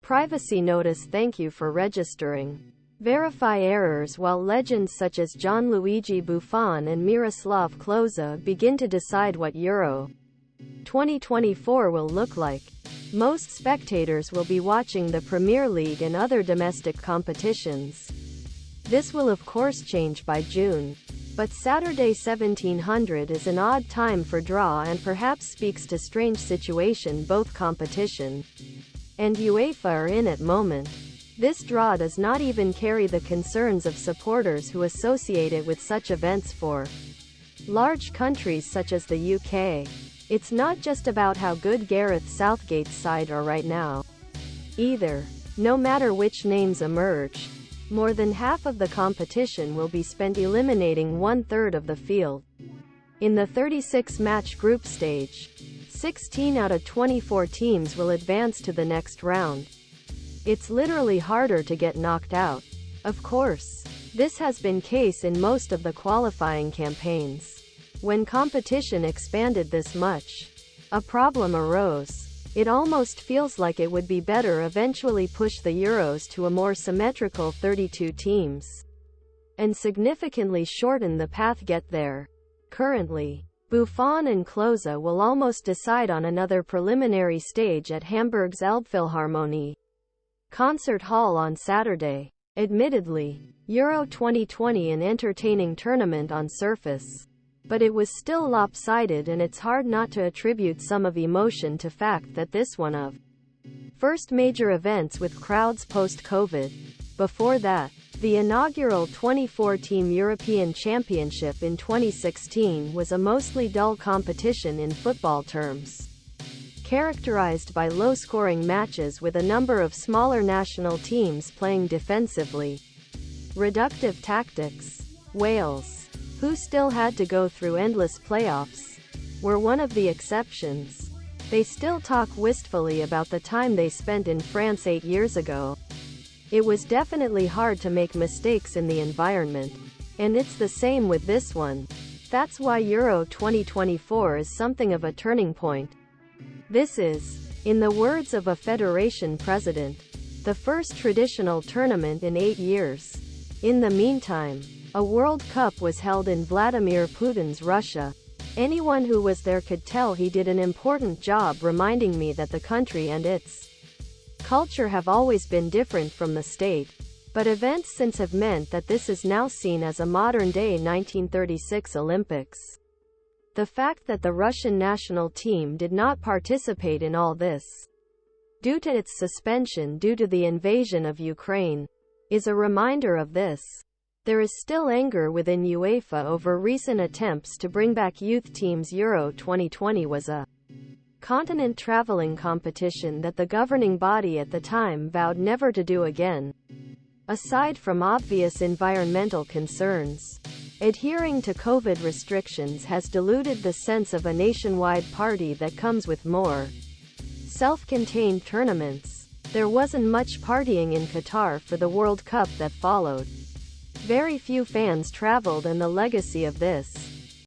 Privacy notice. Thank you for registering. Verify errors. While legends such as Gianluigi Buffon and Miroslav Klose begin to decide what Euro 2024 will look like, most spectators will be watching the Premier League and other domestic competitions. This will of course change by June. But Saturday 1700 is an odd time for draw and perhaps speaks to strange situation both competition and UEFA are in at moment. This draw does not even carry the concerns of supporters who associate it with such events for large countries such as the UK. It's not just about how good Gareth Southgate's side are right now, either. No matter which names emerge, more than half of the competition will be spent eliminating 1/3 of the field. In the 36-match group stage, 16 out of 24 teams will advance to the next round. It's literally harder to get knocked out. Of course, this has been case in most of the qualifying campaigns. When competition expanded this much, a problem arose. It almost feels like it would be better eventually push the Euros to a more symmetrical 32 teams and significantly shorten the path get there. Currently, Buffon and Klose will almost decide on another preliminary stage at Hamburg's Elbphilharmonie concert hall on Saturday. Admittedly, Euro 2020 an entertaining tournament on surface, but it was still lopsided, and it's hard not to attribute some of emotion to fact that this one of first major events with crowds post-COVID. Before that, the inaugural 24-team European Championship in 2016 was a mostly dull competition in football terms, characterized by low-scoring matches with a number of smaller national teams playing defensively reductive tactics. Wales, who still had to go through endless playoffs, were one of the exceptions. They still talk wistfully about the time they spent in France 8 years ago. It was definitely hard to make mistakes in the environment, and it's the same with this one. That's why Euro 2024 is something of a turning point. This is, in the words of a federation president, the first traditional tournament in 8 years. In the meantime, a World Cup was held in Vladimir Putin's Russia. Anyone who was there could tell he did an important job reminding me that the country and its culture have always been different from the state. But events since have meant that this is now seen as a modern-day 1936 Olympics. The fact that the Russian national team did not participate in all this, due to its suspension due to the invasion of Ukraine, is a reminder of this. There is still anger within UEFA over recent attempts to bring back youth teams. Euro 2020 was a continent traveling competition that the governing body at the time vowed never to do again. Aside from obvious environmental concerns, adhering to COVID restrictions has diluted the sense of a nationwide party that comes with more self-contained tournaments. There wasn't much partying in Qatar for the World Cup that followed. Very few fans traveled, and the legacy of this